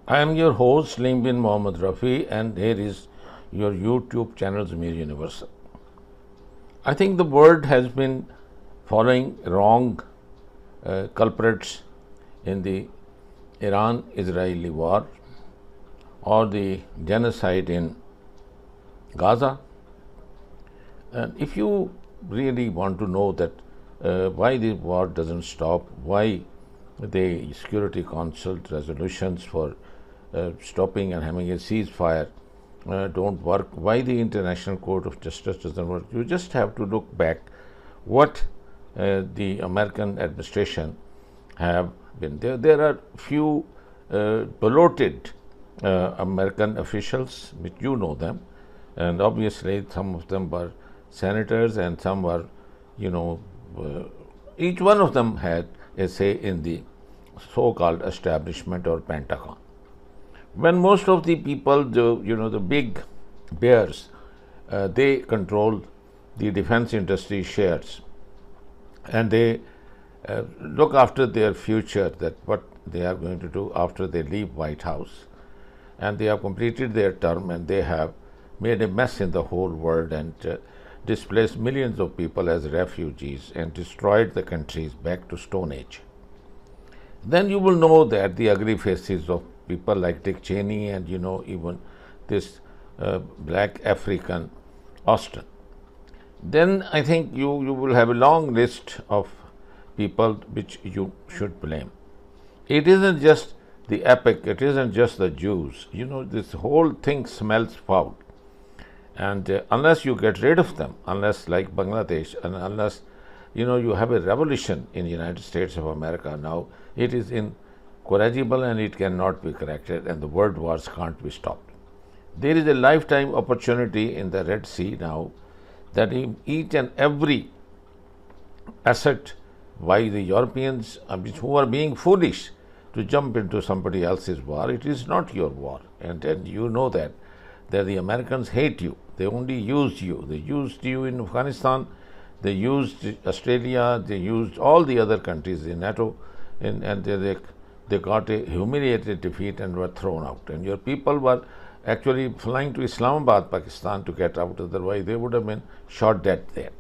I am your host, Lim bin Mohammed Rafi, and here is your YouTube channel, Zamir Universal. I think the world has been following wrong culprits in the Iran Israeli war or the genocide in Gaza. And if you really want to know that why the war doesn't stop, why the Security Council resolutions for stopping and having a ceasefire don't work, why the International Court of Justice doesn't work, you just have to look back what the American administration have been. There are few bloated American officials, which you know them, and obviously some of them were senators and some were, each one of them had a say in the so-called establishment or Pentagon. When most of the people, the big bears, they control the defense industry shares, and they look after their future, that what they are going to do after they leave White House, and they have completed their term and they have made a mess in the whole world and displaced millions of people as refugees and destroyed the countries back to Stone Age. Then you will know that the ugly faces of people like Dick Cheney and even this black African Austin. Then I think you will have a long list of people which you should blame. It isn't just the epic, it isn't just the Jews. This whole thing smells foul. And unless you get rid of them, unless like Bangladesh, and unless you have a revolution in the United States of America now, it is incorrigible and it cannot be corrected, and the world wars can't be stopped. There is a lifetime opportunity in the Red Sea now that each and every asset by the Europeans who are being foolish to jump into somebody else's war, it is not your war. And you know that the Americans hate you. They only used you. They used you in Afghanistan, they used Australia, they used all the other countries in NATO, and they got a humiliated defeat and were thrown out. And your people were actually flying to Islamabad, Pakistan to get out, otherwise they would have been shot dead there.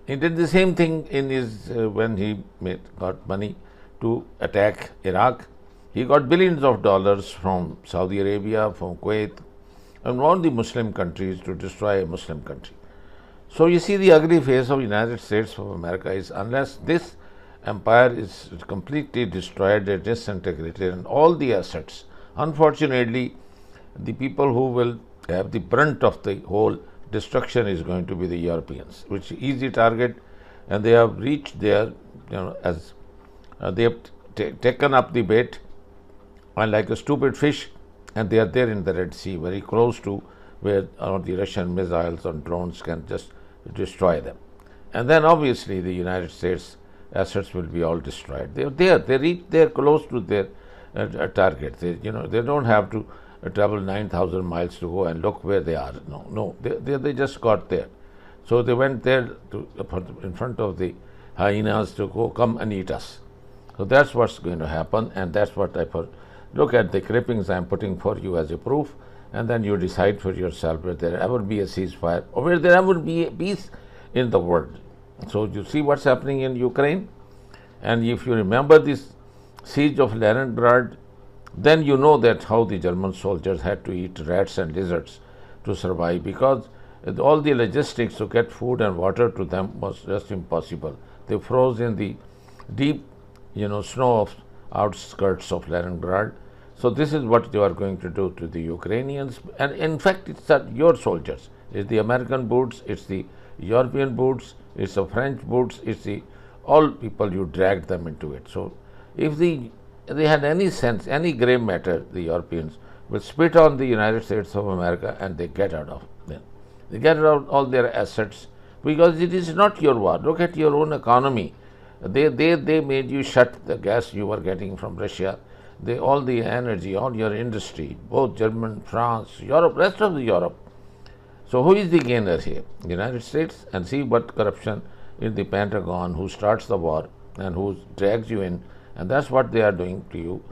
He did the same thing in his when he got money to attack Iraq. He got billions of dollars from Saudi Arabia, from Kuwait, and all the Muslim countries to destroy a Muslim country. So you see, the ugly face of the United States of America is, unless this empire is completely destroyed and disintegrated and all the assets, unfortunately, the people who will have the brunt of the whole destruction is going to be the Europeans, which is easy target, and they have reached there, as they have taken up the bait, and like a stupid fish, and they are there in the Red Sea, very close to where all the Russian missiles and drones can just destroy them. And then obviously the United States assets will be all destroyed. They are there. They're close to their target. They don't have to travel 9,000 miles to go and look where they are. No, they just got there. So they went there in front of the hyenas to go come and eat us. So that's what's going to happen, and that's what look at the clippings I'm putting for you as a proof, and then you decide for yourself whether there ever be a ceasefire or whether there ever be a peace in the world. So you see what's happening in Ukraine, and if you remember this siege of Leningrad, then you know that how the German soldiers had to eat rats and lizards to survive, because all the logistics to get food and water to them was just impossible. They froze in the deep, snow of outskirts of Leningrad. So this is what you are going to do to the Ukrainians, and in fact it's your soldiers. It's the American boots, it's the European boots, it's the French boots, it's the all people, you dragged them into it. So if they had any sense, any grey matter, the Europeans will spit on the United States of America and they get out of them. They get out all their assets, because it is not your war. Look at your own economy. They made you shut the gas you were getting from Russia. All the energy, all your industry, both German, France, Europe, rest of the Europe. So who is the gainer here? The United States. And see what corruption in the Pentagon, who starts the war and who drags you in, and that's what they are doing to you.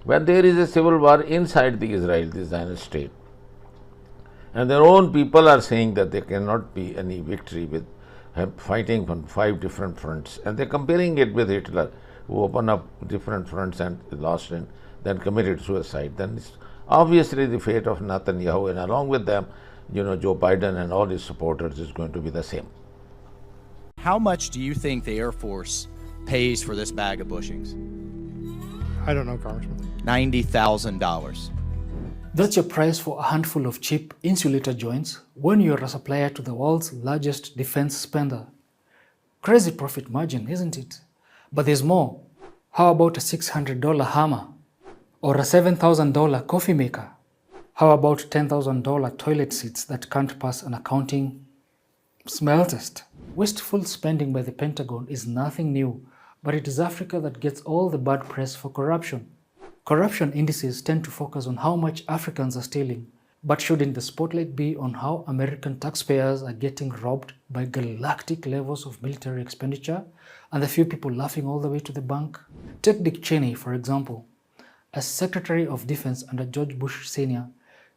When there is a civil war inside the Israel, the Zionist state, and their own people are saying that there cannot be any victory with fighting on 5 different fronts, and they're comparing it with Hitler, who opened up different fronts and lost and then committed suicide. Then it's obviously the fate of Netanyahu, and along with them, Joe Biden and all his supporters is going to be the same. How much do you think the Air Force pays for this bag of bushings? I don't know, Congressman. $90,000. That's your price for a handful of cheap insulator joints when you're a supplier to the world's largest defense spender. Crazy profit margin, isn't it? But there's more. How about a $600 hammer? Or a $7,000 coffee maker? How about $10,000 toilet seats that can't pass an accounting smell test? Wasteful spending by the Pentagon is nothing new, but it is Africa that gets all the bad press for corruption. Corruption indices tend to focus on how much Africans are stealing, but shouldn't the spotlight be on how American taxpayers are getting robbed by galactic levels of military expenditure and the few people laughing all the way to the bank? Take Dick Cheney, for example. As Secretary of Defense under George Bush Sr.,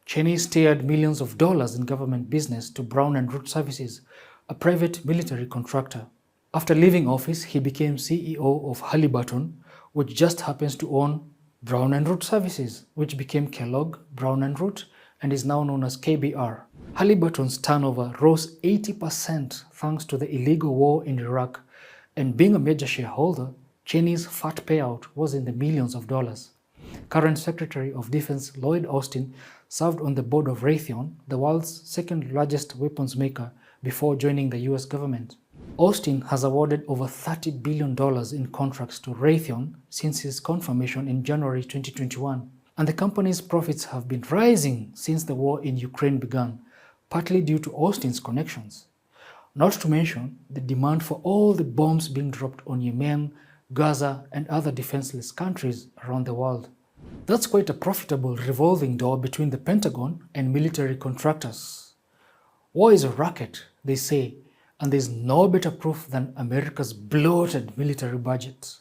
Cheney steered millions of dollars in government business to Brown and Root Services, a private military contractor. After leaving office, he became CEO of Halliburton, which just happens to own Brown and Root Services, which became Kellogg, Brown and Root, and is now known as KBR. Halliburton's turnover rose 80% thanks to the illegal war in Iraq, and being a major shareholder, Cheney's fat payout was in the millions of dollars. Current Secretary of Defense Lloyd Austin served on the board of Raytheon, the world's second largest weapons maker, before joining the US government. Austin has awarded over $30 billion in contracts to Raytheon since his confirmation in January 2021, and the company's profits have been rising since the war in Ukraine began, partly due to Austin's connections. Not to mention the demand for all the bombs being dropped on Yemen, Gaza, and other defenseless countries around the world. That's quite a profitable revolving door between the Pentagon and military contractors. War is a racket, they say, and there's no better proof than America's bloated military budget.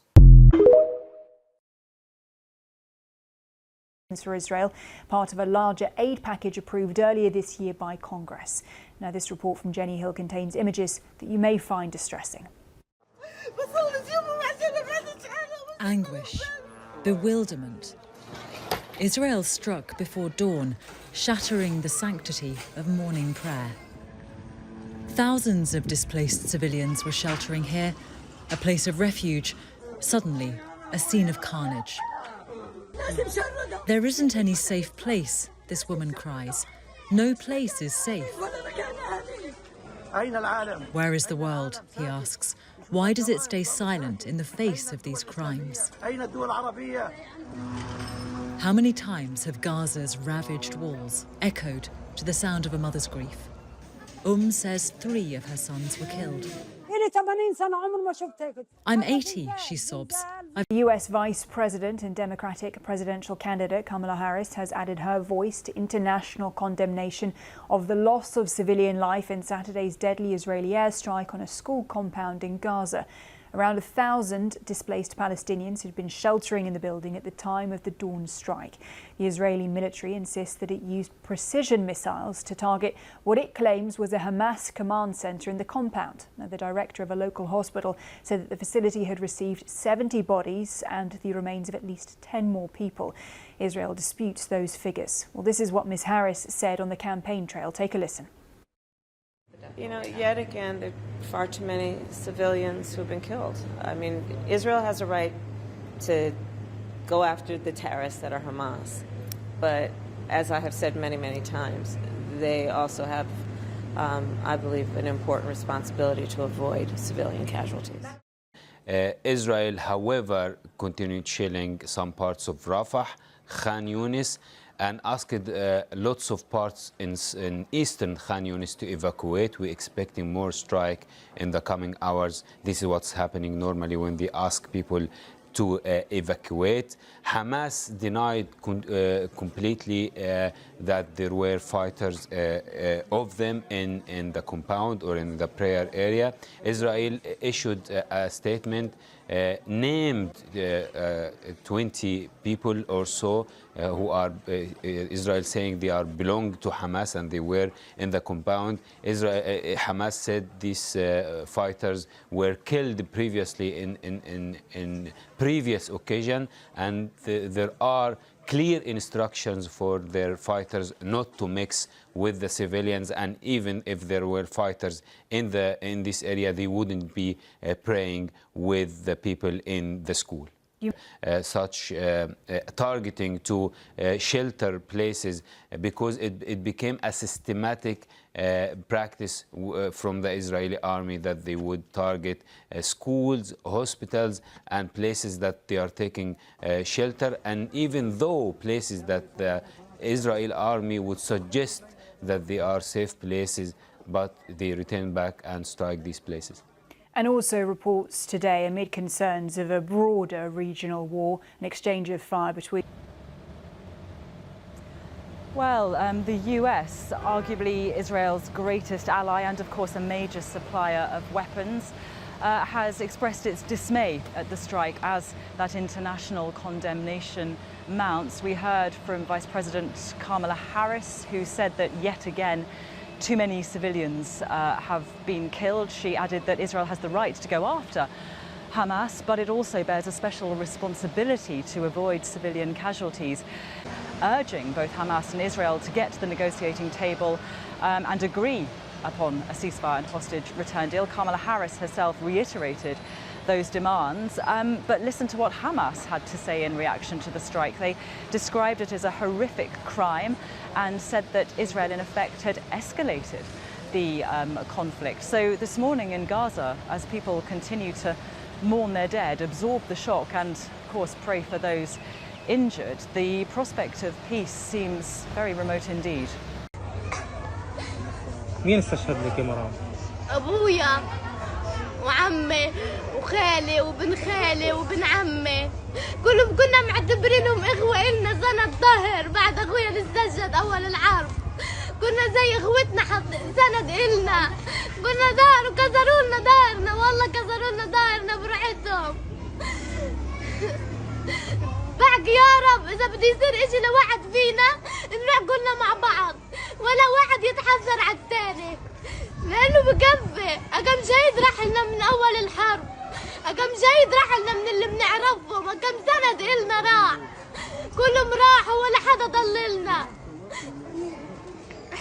For Israel, part of a larger aid package approved earlier this year by Congress. Now, this report from Jenny Hill contains images that you may find distressing. Anguish, bewilderment. Israel struck before dawn, shattering the sanctity of morning prayer. Thousands of displaced civilians were sheltering here, a place of refuge, suddenly a scene of carnage. There isn't any safe place, this woman cries. No place is safe. Where is the world, he asks. Why does it stay silent in the face of these crimes? How many times have Gaza's ravaged walls echoed to the sound of a mother's grief? Says 3 of her sons were killed. I'm 80, she sobs. The US Vice President and Democratic presidential candidate Kamala Harris has added her voice to international condemnation of the loss of civilian life in Saturday's deadly Israeli airstrike on a school compound in Gaza. Around 1,000 displaced Palestinians had been sheltering in the building at the time of the dawn strike. The Israeli military insists that it used precision missiles to target what it claims was a Hamas command center in the compound. Now, the director of a local hospital said that the facility had received 70 bodies and the remains of at least 10 more people. Israel disputes those figures. Well, this is what Ms. Harris said on the campaign trail. Take a listen. You know, yet again, there are far too many civilians who have been killed. I mean, Israel has a right to go after the terrorists that are Hamas. But as I have said many, many times, they also have, I believe, an important responsibility to avoid civilian casualties. Israel, however, continued shelling some parts of Rafah, Khan Yunis, and asked lots of parts in eastern Khan Yunis to evacuate. We're expecting more strike in the coming hours. This is what's happening normally when they ask people to evacuate. Hamas denied completely that there were fighters of them in the compound or in the prayer area. Israel issued a statement named 20 people or so who are Israel saying they are belong to Hamas and they were in the compound. Hamas said these fighters were killed previously in previous occasion, and there are clear instructions for their fighters not to mix with the civilians, and even if there were fighters in this area, they wouldn't be praying with the people in the school. Such targeting to shelter places, because it became a systematic practice from the Israeli army that they would target schools, hospitals, and places that they are taking shelter. And even though places that the Israeli army would suggest that they are safe places, but they return back and strike these places. And also reports today amid concerns of a broader regional war, an exchange of fire between. Well, the US, arguably Israel's greatest ally and of course a major supplier of weapons, has expressed its dismay at the strike as that international condemnation mounts. We heard from Vice President Kamala Harris, who said that yet again too many civilians have been killed. She added that Israel has the right to go after Hamas, but it also bears a special responsibility to avoid civilian casualties, urging both Hamas and Israel to get to the negotiating table and agree upon a ceasefire and hostage return deal. Kamala Harris herself reiterated those demands, but listen to what Hamas had to say in reaction to the strike. They described it as a horrific crime and said that Israel in effect had escalated the conflict. So this morning in Gaza, as people continue to mourn their dead, absorb the shock and of course pray for those injured, the prospect of peace seems very remote indeed. مين استشهد لك يا مرام؟ أبويا وعمي وخالي وبن خالي وبن عمي، كلهم كنا معتبرينهم إخوة إلنا سند ظهر بعد أخويا اللي استشهد أول الحرب. كنا زي إخوتنا سند إلنا، كنا ظهر وكسروا لنا ظهرنا، والله كسروا لنا ظهرنا براحتهم. بحكي يا رب إذا بده يصير إشي لواحد فينا نروح كلنا مع بعض، ولا واحد يتحسر على الثاني، لأنه بكفي. أكم شهيد راح لنا من أول الحرب، أكم شهيد راح لنا من اللي بنعرفهم، أكم سند إلنا راح، كلهم راحوا ولا حدا ضل لنا.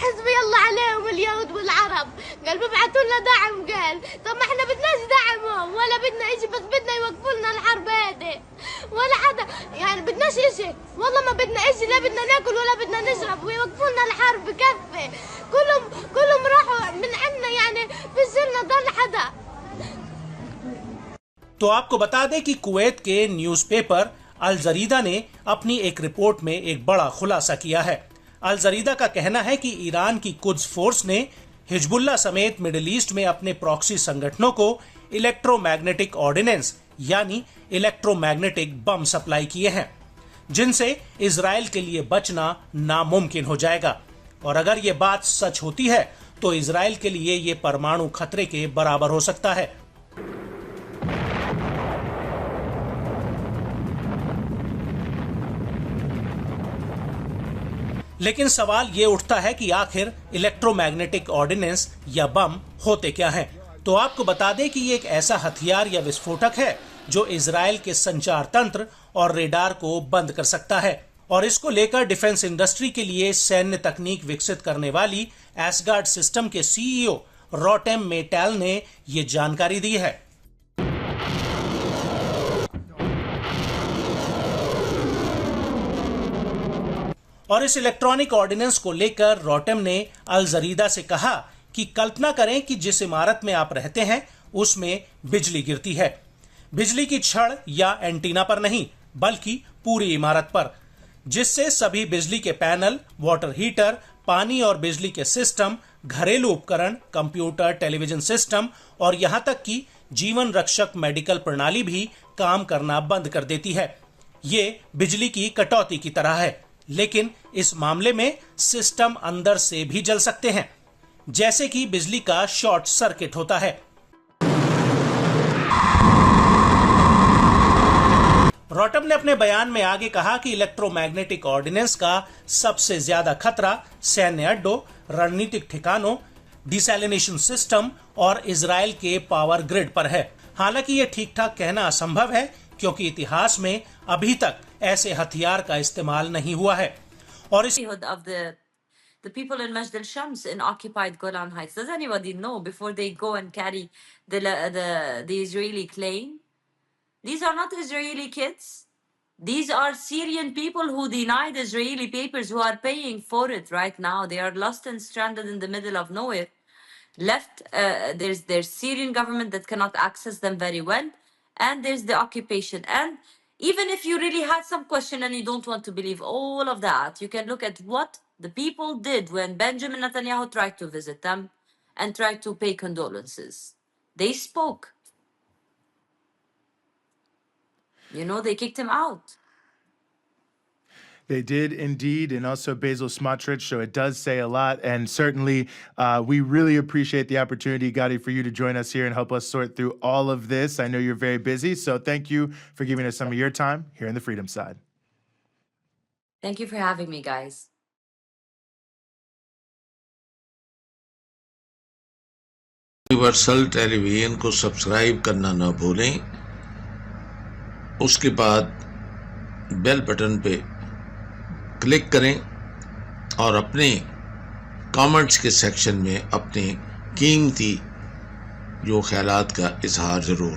حسبي الله عليهم اليهود والعرب، قال ببعثوا لنا دعم، قال طب ما احنا بدناش دعمهم ولا بدنا اشي، بس بدنا يوقفوا لنا الحرب هذه، ولا حدا يعني بدناش اشي، والله ما بدنا اشي، لا بدنا ناكل ولا بدنا نشرب، ويوقفوا لنا الحرب بكفي. كلهم راحوا من عنا، يعني فيش لنا ضل حدا. तो आपको बता दें कि Kuwait के newspaper अल जरीदा ने अपनी एक report में एक बड़ा खुलासा किया है। अल जरीदा का कहना है कि ईरान की कुद्स फोर्स ने हिजबुल्लाह समेत मिडिल ईस्ट में अपने प्रॉक्सी संगठनों को इलेक्ट्रोमैग्नेटिक ऑर्डिनेंस यानी इलेक्ट्रोमैग्नेटिक बम सप्लाई किए हैं, जिनसे इजराइल के लिए बचना नामुमकिन हो जाएगा। और अगर ये बात सच होती है तो इजराइल के लिए ये परमाणु खतरे के बराबर हो सकता है। लेकिन सवाल ये उठता है कि आखिर इलेक्ट्रोमैग्नेटिक ऑर्डिनेंस या बम होते क्या हैं? तो आपको बता दें कि ये एक ऐसा हथियार या विस्फोटक है जो इजराइल के संचार तंत्र और रेडार को बंद कर सकता है। और इसको लेकर डिफेंस इंडस्ट्री के लिए सैन्य तकनीक विकसित करने वाली एसगार्ड सिस्टम के सीईओ रोटेम मेटाल ने ये जानकारी दी है। और इस इलेक्ट्रॉनिक ऑर्डिनेंस को लेकर रोटेम ने अल जरीदा से कहा कि कल्पना करें कि जिस इमारत में आप रहते हैं उसमें बिजली गिरती है। बिजली की छड़ या एंटीना पर नहीं, बल्कि पूरी इमारत पर, जिससे सभी बिजली के पैनल, वाटर हीटर, पानी और बिजली के सिस्टम, घरेलू उपकरण, कंप्यूटर, टेलीविजन सिस्टम और यहां तक कि जीवन रक्षक मेडिकल प्रणाली भी काम करना बंद कर देती है। ये बिजली की कटौती की तरह है, लेकिन इस मामले में सिस्टम अंदर से भी जल सकते हैं, जैसे कि बिजली का शॉर्ट सर्किट होता है। रोटम ने अपने बयान में आगे कहा कि इलेक्ट्रोमैग्नेटिक ऑर्डिनेंस का सबसे ज्यादा खतरा सैन्य अड्डों, रणनीतिक ठिकानों, डिसैलिनेशन सिस्टम और इजराइल के पावर ग्रिड पर है। हालांकि ये ठीक ठाक कहना असंभव है क्योंकि इतिहास में अभी तक ऐसे हथियार का इस्तेमाल नहीं हुआ है। और इस The people in Majd al-Shams in occupied Golan Heights. Does anybody know before they go and carry the Israeli claim? These are not Israeli kids. These are Syrian people who denied Israeli papers, who are paying for it right now. They are lost and stranded in the middle of nowhere. There's Syrian government that cannot access them very well, and there's the occupation. And even if you really had some question and you don't want to believe all of that, you can look at what the people did when Benjamin Netanyahu tried to visit them and tried to pay condolences. They spoke. You know, they kicked him out. They did indeed, and also Basil Smotrich, so it does say a lot. And certainly, we really appreciate the opportunity, Gadi, for you to join us here and help us sort through all of this. I know you're very busy, so thank you for giving us some of your time here on the Freedom Side. Thank you for having me, guys. Universal television को subscribe करना ना भूलें। उसके बाद bell button पे click करें और अपने कमेंट्स के सेक्शन में अपने कीमती जो ख्यालात का इजहार ज़रूर